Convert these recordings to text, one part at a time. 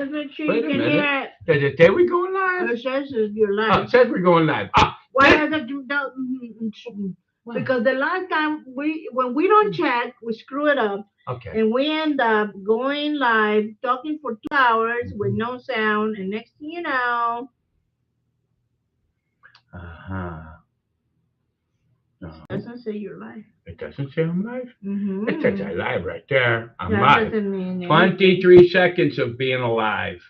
Just make sure Wait you a can minute. hear it. Does it say we're going live? It says you're Oh, live. it says we're going live. Why This, does it do that? what? Because the last time when we don't check, we screw it up, Okay. and we end up going live, talking for 2 hours with no sound, and next thing you know, Uh-huh. No, doesn't say you're live. it doesn't say I'm live. It says Mm-hmm. I'm live right there. I'm That live. doesn't mean anything. 23 seconds of being alive.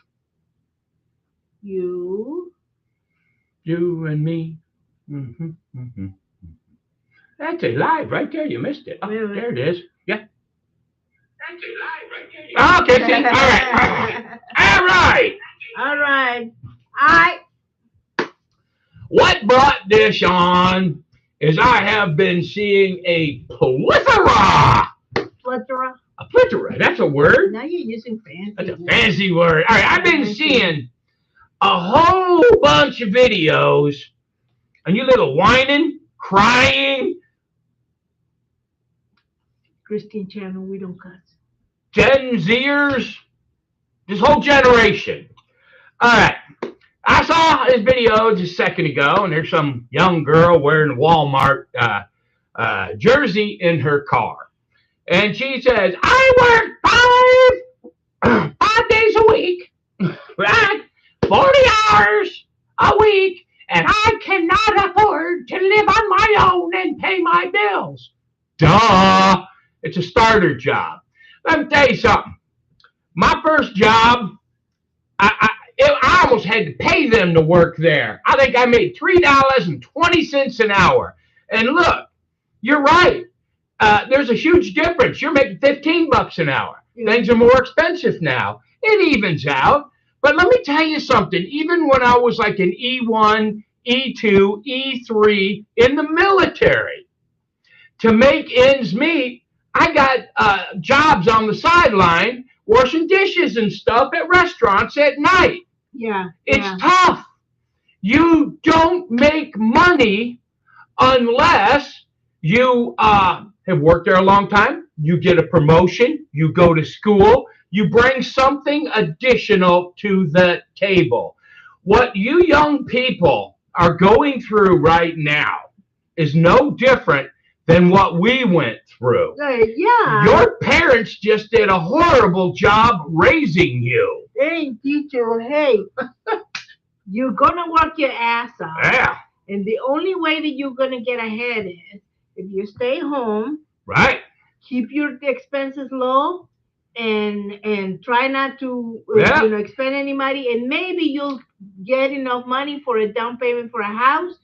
You. You and me. Mm-hmm. That's a live right there. You missed it. Oh, Wait a minute. there it is. Yeah. That's a live right there. Okay, see. All right. All right. All right. I. What brought this on is I have been seeing a plethora. Plethora. A plethora. That's a word. Now you're using fancy. That's a words. fancy word. All right. I've been seeing a whole bunch of videos, and you little whining, crying, Christian channel. We don't cuss. Gen Zers, this whole generation. All right. I saw this video just a second ago, and there's some young girl wearing a Walmart jersey in her car. And she says, I work 5 days a week, right? 40 hours a week, and I cannot afford to live on my own and pay my bills. Duh. It's a starter job. Let me tell you something. My first job, I almost had to pay them to work there. I think I made $3.20 an hour. And look, you're right. There's a huge difference. You're making $15 an hour. Yeah. Things are more expensive now. It evens out. But let me tell you something. Even when I was like an E1, E2, E3 in the military, to make ends meet, I got jobs on the sideline washing dishes and stuff at restaurants at night. Yeah. It's tough. You don't make money unless you have worked there a long time. You get a promotion. You go to school. You bring something additional to the table. What you young people are going through right now is no different than what we went through. Yeah. Your parents just did a horrible job raising you. They didn't teach you, hey, you're gonna work your ass off. Yeah. And the only way that you're gonna get ahead is if you stay home, Right. keep your expenses low, and try not to Yeah. expend any money, and maybe you'll get enough money for a down payment for a house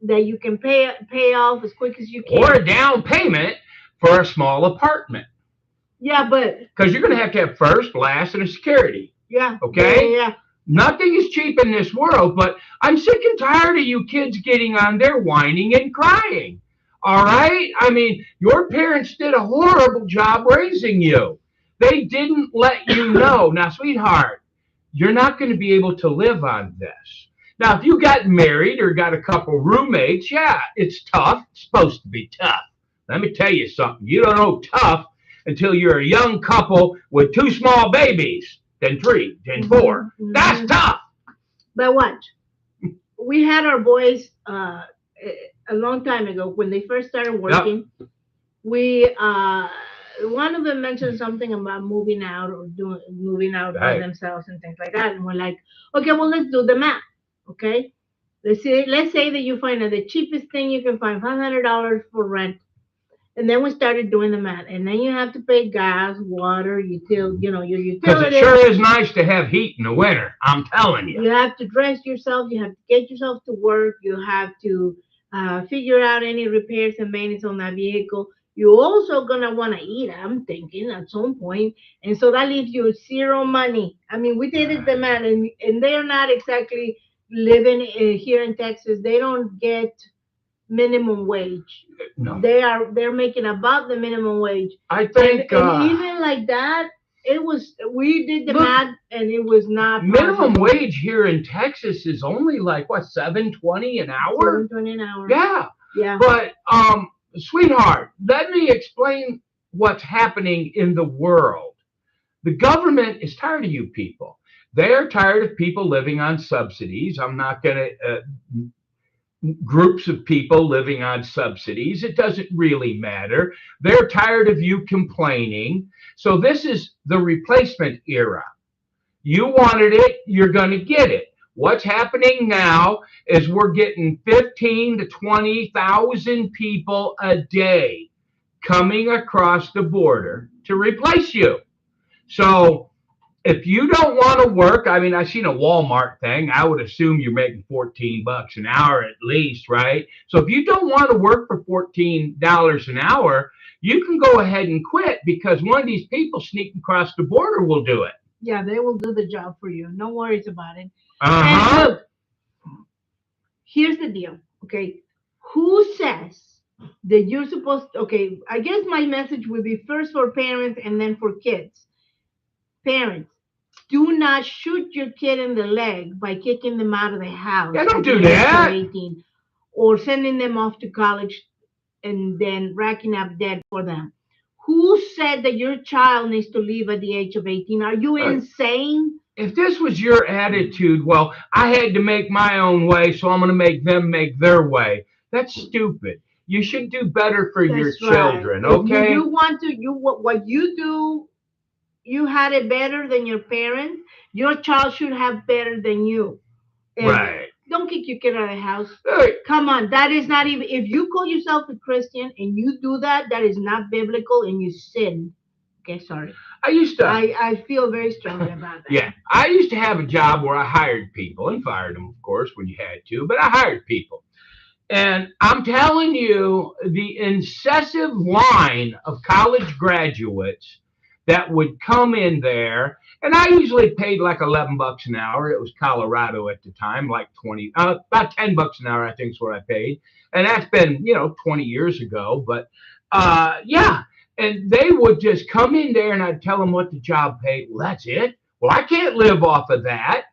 that you can pay off as quick as you can. Or a down payment for a small apartment. Yeah, but Because you're going to have first, last, and a security. yeah. Okay? Yeah. Nothing is cheap in this world, but I'm sick and tired of you kids getting on there whining and crying. All right? I mean, your parents did a horrible job raising you. They didn't let you know. Now, sweetheart, you're not going to be able to live on this. Now, if you got married or got a couple roommates, yeah, it's tough. It's supposed to be tough. Let me tell you something. You don't know tough until you're a young couple with 2 small babies, then 3, then 4. Mhm. That's tough. But watch, we had our boys a long time ago when they first started working. Yep. We one of them mentioned something about moving out or moving out by themselves and things like that, and we're like, okay, well, let's do the math. Okay, let's say that you find that the cheapest thing you can find, $500 for rent. And then we started doing the math, and then you have to pay gas, water, your utilities. Because it sure is nice to have heat in the winter. I'm telling you. You have to dress yourself. You have to get yourself to work. You have to figure out any repairs and maintenance on that vehicle. You're also gonna want to eat, I'm thinking, at some point, and so that leaves you 0 money. I mean, we did the math, and they're not exactly living here in Texas. They don't get minimum wage. No. They're making above the minimum wage. I think and even like that, we did the math, and it was not minimum wage here in Texas is only like what, $7.20 an hour? $7.20 an hour. Yeah. Yeah. But sweetheart, let me explain what's happening in the world. The government is tired of you people. They're tired of people living on subsidies. I'm not going to groups of people living on subsidies. It doesn't really matter. They're tired of you complaining. So this is the replacement era. You wanted it, you're going to get it. What's happening now is we're getting 15 to 20,000 people a day coming across the border to replace you. So if you don't want to work, I mean, I seen a Walmart thing. I would assume you're making $14 an hour at least, right? So if you don't want to work for $14 an hour, you can go ahead and quit because one of these people sneaking across the border will do it. Yeah, they will do the job for you. No worries about it. Uh And huh. look, here's the deal. Okay, who says that you're supposed? Okay, I guess my message would be first for parents and then for kids. Parents, do not shoot your kid in the leg by kicking them out of the house Yeah, don't at the do age of that. 18 or sending them off to college and then racking up debt for them. Who said that your child needs to leave at the age of 18? Are you Uh, insane? if this was your attitude, well, I had to make my own way, so I'm going to make them make their way. That's stupid. You should do better for your That's right. children, If you okay? want to, what you do, you had it better than your parents. Your child should have better than you. And Right. don't kick your kid out of the house. Hey, Come on, that is not even. If you call yourself a Christian and you do that, that is not biblical, and you sin. Okay, sorry. I used to, I feel very strongly about that. yeah, I used to have a job where I hired people and fired them, of course, when you had to, but I hired people. And I'm telling you, the incessive line of college graduates that would come in there, and I usually paid like $11 an hour. It was Colorado at the time, like 20, about $10 an hour, I think is what I paid. And that's been, 20 years ago. But yeah, and they would just come in there and I'd tell them what the job paid. Well, that's it. Well, I can't live off of that.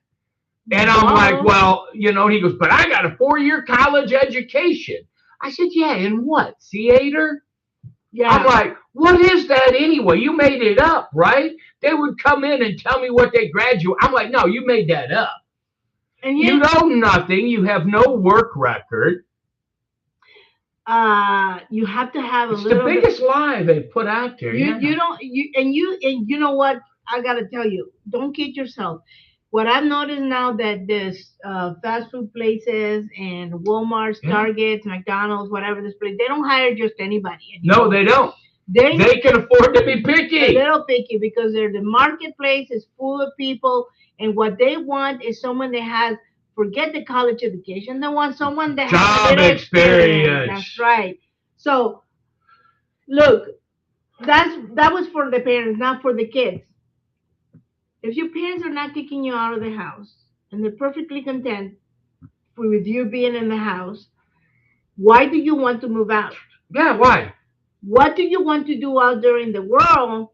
And I'm like, No. well, he goes, but I got a 4-year college education. I said, yeah, in what? Theater? I'm Yeah. like, what is that anyway? You made it up, right? They would come in and tell me what they graduated. I'm like, no, you made that up. And You yet, know nothing. You have no work record. you have to have a It's the little bit. biggest lie they put out there. You Yeah. you don't and you know what? I gotta tell you, don't kid yourself. What I've noticed now that this fast food places and Walmart's, Yeah. Targets, McDonald's, whatever this place, they don't hire just anybody No, anymore. they don't. They They can afford to be a picky. little picky because the marketplace is full of people, and what they want is someone that has forget the college education. They want someone that has a Job little experience. experience. That's right. So look, that was for the parents, not for the kids. If your parents are not kicking you out of the house and they're perfectly content with you being in the house, why do you want to move out? Yeah, why? What do you want to do out there in the world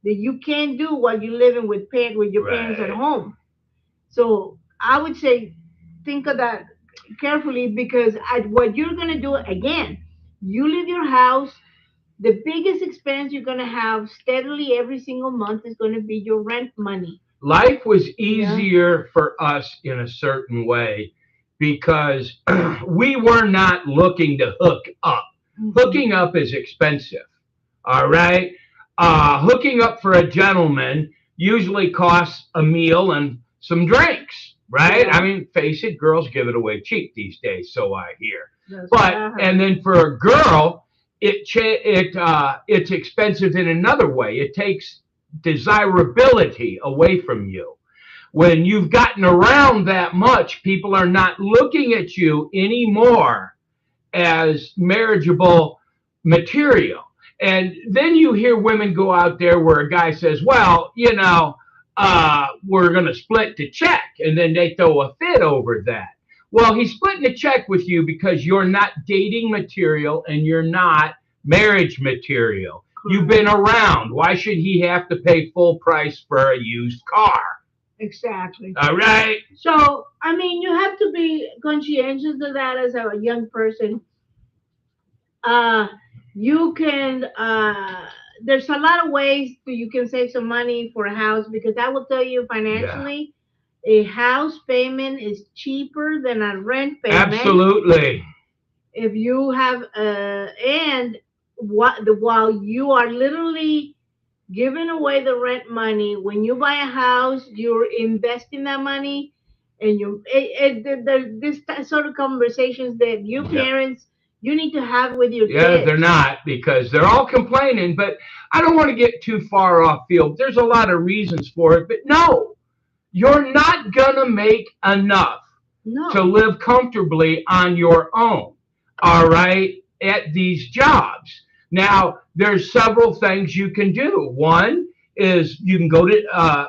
that you can't do while you're living with your parents at Right. home? So I would say think of that carefully because what you're gonna do again, you leave your house. The biggest expense you're gonna have steadily every single month is gonna be your rent money. Life was Yeah. easier for us in a certain way because we were not looking to hook up. Mhm. Hooking up is expensive. All right. Hooking up for a gentleman usually costs a meal and some drinks, right? I Yeah, mean, face it, girls give it away cheap these days, so I hear. that's what But I and heard. then for a girl, it's expensive in another way. It takes desirability away from you. When you've gotten around that much, people are not looking at you anymore as marriageable material. And then you hear women go out there where a guy says, well, we're going to split the check. And then they throw a fit over that. Well, he's splitting the check with you because you're not dating material and you're not marriage material. You've Correct. been around. Why should he have to pay full price for a used car? Exactly. All right. So, I mean, you have to be conscientious of that as a young person. Uh, you can, there's a lot of ways that you can save some money for a house because I will tell you Yeah. financially, a house payment is cheaper than a rent payment. Absolutely. If you have and while you are literally giving away the rent money, when you buy a house, you're investing that money, and this sort of conversations that you Yeah. parents you need to have with your Yeah, they're kids. not because they're all complaining, but I don't want to get too far off field. There's a lot of reasons for it, but no, you're not going to make enough to No, live comfortably on your own, all right, at these jobs. Now, there's several things you can do. One is you can go to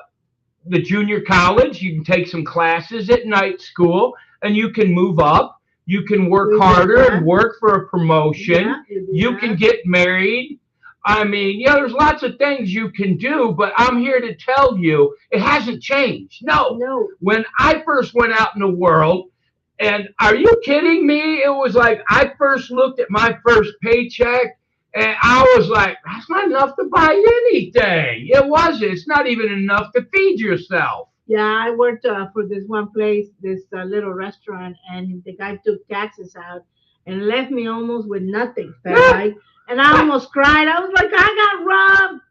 the junior college, you can take some classes at night school, and you can move up. You can work we did harder and that. work for a promotion. Yeah, we did You can that. get married. I mean, yeah, there's lots of things you can do, but I'm here to tell you it hasn't changed. No. No, When I first went out in the world, and are you kidding me? It was like I first looked at my first paycheck and I was like, that's not enough to buy anything. It wasn't. It's not even enough to feed yourself. yeah, I worked for this one place, this little restaurant, and the guy took taxes out and left me almost with nothing, Yeah. right? And I almost cried. I was like, I got robbed.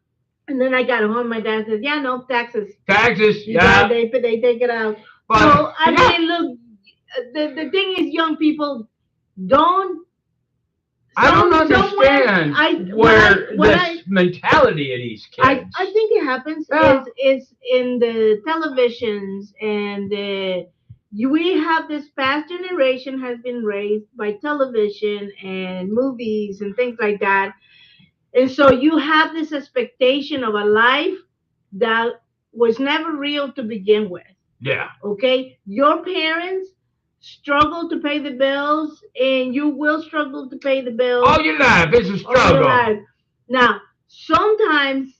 And then I got home. My dad says, "Yeah, no taxes. Taxes, You got yeah. they take it out." But So I yeah, mean, look, the thing is, young people don't. I don't Somewhere understand I where when this mentality of these kids. I think it happens Yeah. is in the televisions and we have this past generation has been raised by television and movies and things like that, and so you have this expectation of a life that was never real to begin with. Yeah. Okay, your parents struggle to pay the bills, and you will struggle to pay the bills All your life is a all your struggle. life. Now, sometimes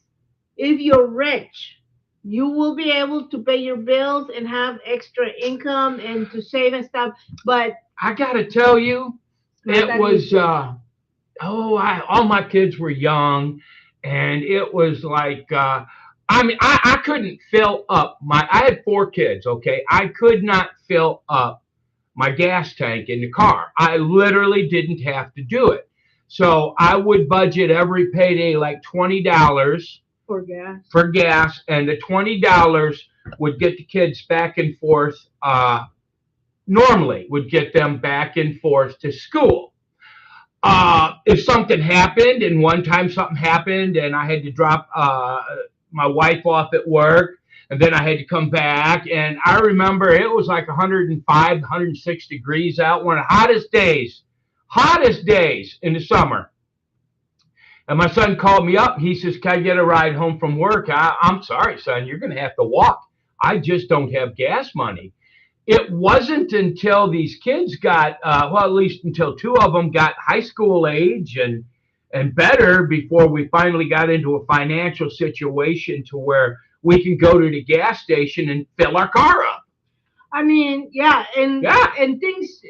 if you're rich, you will be able to pay your bills and have extra income and to save and stuff. But I gotta tell you, it's not it that was easy. all my kids were young, and it was like I mean I couldn't fill up my I had four kids, okay? I could not fill up my gas tank in the car. I literally didn't have to do it. So I would budget every payday like $20 For gas. for gas, and the $20 would get the kids back and forth. Normally, would get them back and forth to school. If something happened, and one time something happened, and I had to drop my wife off at work, and then I had to come back, and I remember it was like 105, 106 degrees out, one of the hottest days in the summer. And my son called me up. He says, "Can I get a ride home from work?" I'm sorry, son, you're going to have to walk. I just don't have gas money. It wasn't until these kids got, well, at least until two of them got high school age and better before we finally got into a financial situation to where we can go to the gas station and fill our car up. I mean, yeah, Yeah. and things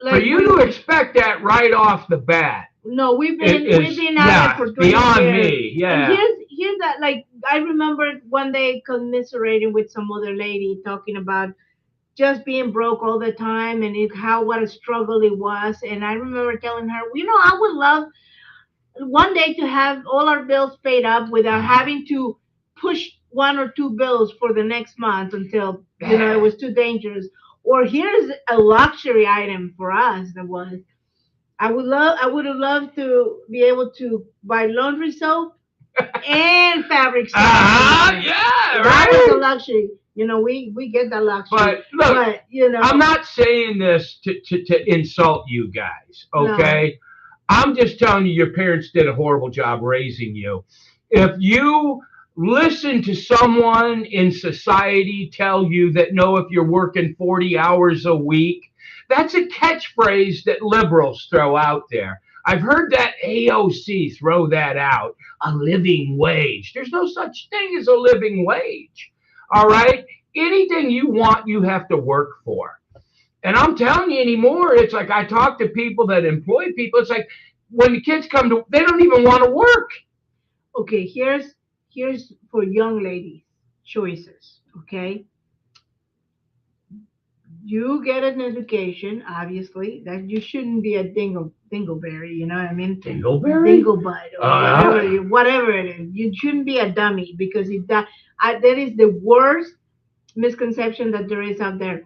For like you to expect that right off the bat, no, it we've is, been at it yeah, for 20 beyond years. me. And Yeah. here's that like I remember one day commiserating with some other lady talking about just being broke all the time and how what a struggle it was. And I remember telling her, I would love one day to have all our bills paid up without having to push one or two bills for the next month until it was too dangerous. Or here's a luxury item for us that was I would have loved to be able to buy laundry soap and fabric softener. Yeah, That was a right. luxury. We get that luxury. But look, But I'm not saying this to insult you guys, no. okay? I'm just telling you your parents did a horrible job raising you. If you listen to someone in society tell you that no, if you're working 40 hours a week, that's a catchphrase that liberals throw out there. I've heard that AOC throw that out, a living wage. There's no such thing as a living wage. All right? Anything you want, you have to work for. And I'm telling you anymore, it's like I talk to people that employ people. It's like when the kids come to, they don't even want to work. Okay, here's for young ladies choices. Okay, You get an education, obviously, that you shouldn't be a dingleberry, you know what I mean? Dingleberry? Dinglebutt or whatever it is. You shouldn't be a dummy because that is the worst misconception that there is out there.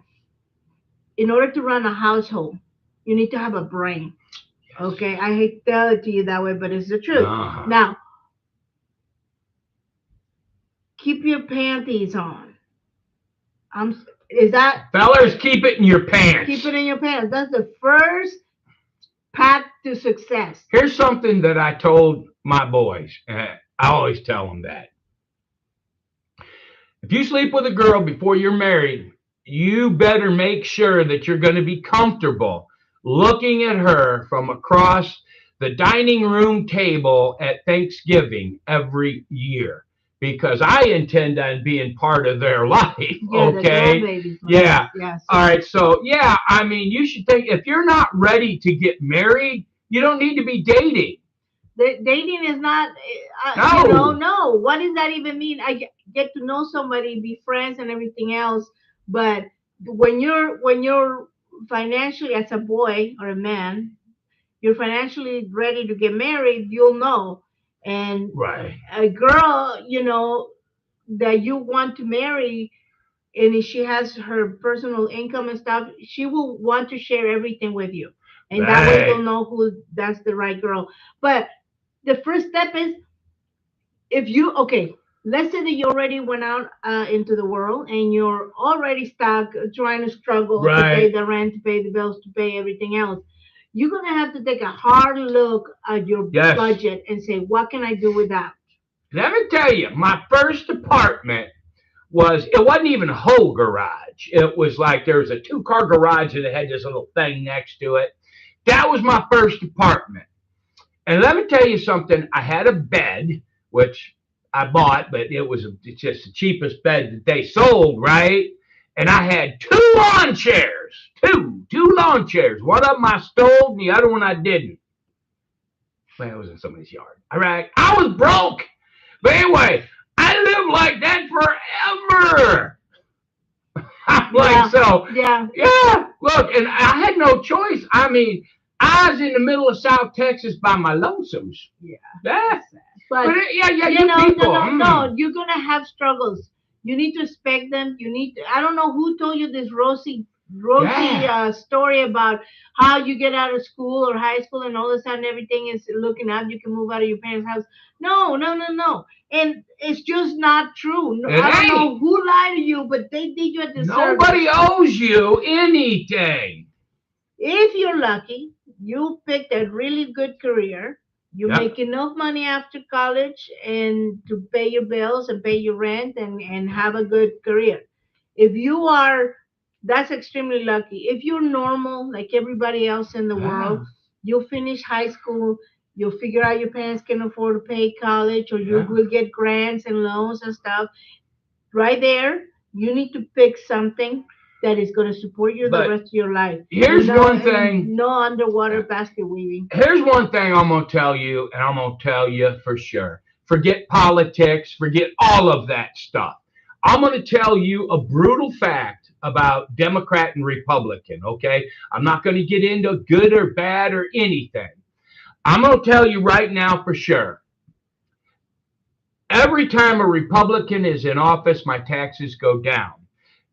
In order to run a household, you need to have a brain. Okay, I hate to tell it to you that way, but it's the truth. Uh-huh. Now, keep your panties on. Is that Fellas, keep it in your pants. keep it in your pants? That's the first path to success. Here's something that I told my boys. I always tell them that. If you sleep with a girl before you're married, you better make sure that you're going to be comfortable looking at her from across the dining room table at Thanksgiving every year. Because I intend on being part of their life, okay? Yeah. Yes. All right. So, yeah, I mean, you should think if you're not ready to get married, you don't need to be dating. Dating is not, No. no. What does that even mean? I get to know somebody, be friends, and everything else. But when you're financially, as a boy or a man, you're financially ready to get married, you'll know. And Right. a girl, that you want to marry, and if she has her personal income and stuff, she will want to share everything with you. And that way you'll Right. know who that's the right girl. But the first step is, if you okay, let's say that you already went out into the world and you're already stuck trying to struggle to pay Right. the rent, to pay the bills, to pay everything else. You're gonna have to take a hard look at your Yes. budget and say, what can I do with that? Let me tell you, my first apartment it wasn't even a whole garage. It was like there was a two-car garage and it had this little thing next to it. That was my first apartment. And let me tell you something. I had a bed, which I bought, but it's just the cheapest bed that they sold, right? And I had two lawn chairs, two lawn chairs. One of them I stole, and the other one I didn't. Well, it was in somebody's yard. All right, I was broke, but anyway, I lived like that forever. I'm like, so Yeah. yeah. Look, and I had no choice. I mean, I was in the middle of South Texas by my lonesomes. Yeah. Yeah. But Yeah, you know, people. no, you're gonna have struggles. You need to expect them. I don't know who told you this Yeah. story about how you get out of school or high school and all of a sudden everything is looking up. You can move out of your parents' house. No, no, no, no. And it's just not true. No, It I don't know ain't. who lied to you, but they did you a disservice. Nobody owes you anything. If you're lucky, you picked a really good career. You Yep. make enough money after college and to pay your bills and pay your rent and have a good career. If you are, that's extremely lucky. If you're normal, like everybody else in the world, Yeah. you'll finish high school, you'll figure out your parents can afford to pay college, or you Yeah. will get grants and loans and stuff. Right there, you need to pick something that is going to support you the But rest of your life. here's No, one thing. no underwater basket weaving. Here's one thing I'm going to tell you, and I'm going to tell you for sure. Forget politics, forget all of that stuff. I'm going to tell you a brutal fact about Democrat and Republican, okay? I'm not going to get into good or bad or anything. I'm going to tell you right now for sure. Every time a Republican is in office, my taxes go down.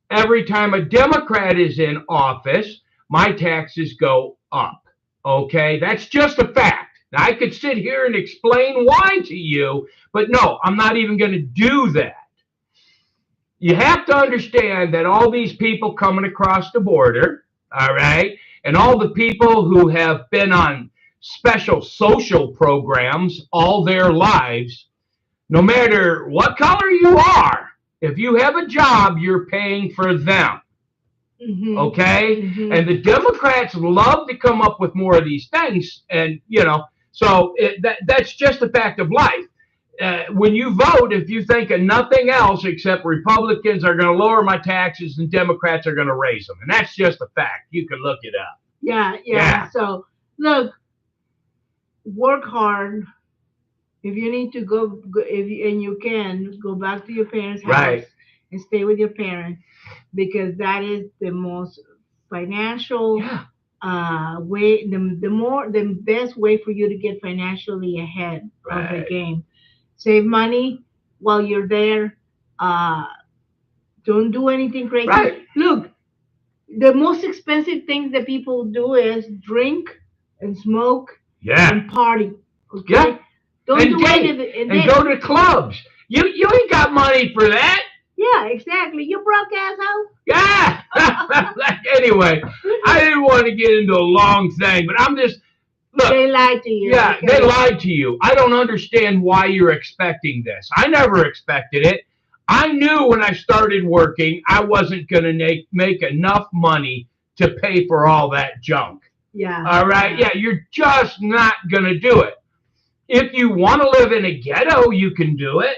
Every time a Democrat is in office, my taxes go up. Okay, that's just a fact. Now, I could sit here and explain why to you, but no, I'm not even going to do that. You have to understand that all these people coming across the border, all right, and all the people who have been on special social programs all their lives, no matter what color you are, if you have a job, you're paying for them. Mm-hmm. Okay? Mm-hmm. And the Democrats love to come up with more of these things. And, so that's just a fact of life. When you vote, if you think of nothing else except Republicans are going to lower my taxes and Democrats are going to raise them. And that's just a fact. You can look it up. Yeah. So, look, work hard. If you need to go if you, and you can go back to your parents' house, Right. and stay with your parents, because that is the most financial Yeah. way, the best way for you to get financially ahead of the Right. game. Save money while you're there. Uh, don't do anything crazy. Right. Look, the most expensive things that people do is drink and smoke Yeah. and party. Okay? Yeah. Don't And do date. anything. And go to clubs. You ain't got money for that. Yeah, exactly. You broke asshole. Yeah. Anyway, I didn't want to get into a long thing, but I'm just look. They lied to you. Yeah, okay? they lied to you. I don't understand why you're expecting this. I never expected it. I knew when I started working, I wasn't going to make enough money to pay for all that junk. Yeah. All right? Yeah, you're just not going to do it. If you want to live in a ghetto, you can do it.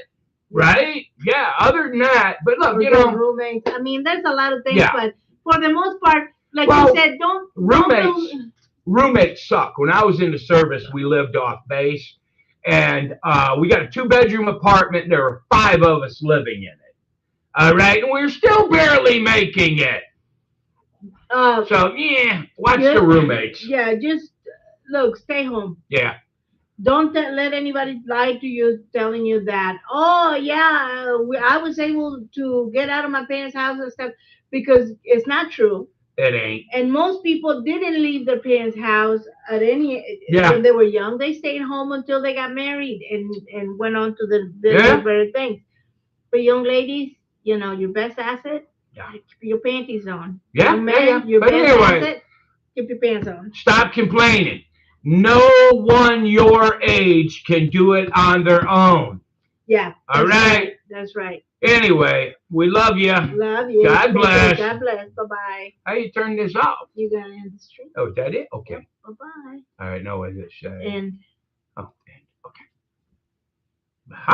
Right? Yeah, other than that, but look, Or you get know, roommates. I mean, there's a lot of things, Yeah. but for the most part, like Well, you said, don't roommates. do- Roommates suck. When I was in the service, we lived off base, and we got a 2-bedroom apartment. And there were 5 of us living in it. All right, and we were still barely making it. So yeah, watch the roommates. Yeah, just look, stay home. Yeah, Don't let anybody lie to you, telling you that, oh yeah, I was able to get out of my parents' house and stuff, because it's not true. it ain't. And most people didn't leave their parents' house at any Yeah. when they were young. They stayed home until they got married and went on to the Yeah. better things. For young ladies, you know, your best asset, Yeah. keep your panties on. Yeah, Young men, yeah. your But best anyway, asset, keep your pants on. stop complaining. No one your age can do it on their own. Yeah. All right. That's right. Anyway, we love you. Love you. God bless. God bless. Bye bye. How you turn this off? You got to end the stream. Oh, is that it? Okay. Bye bye. All right. No, is it? And Oh, okay. Hi.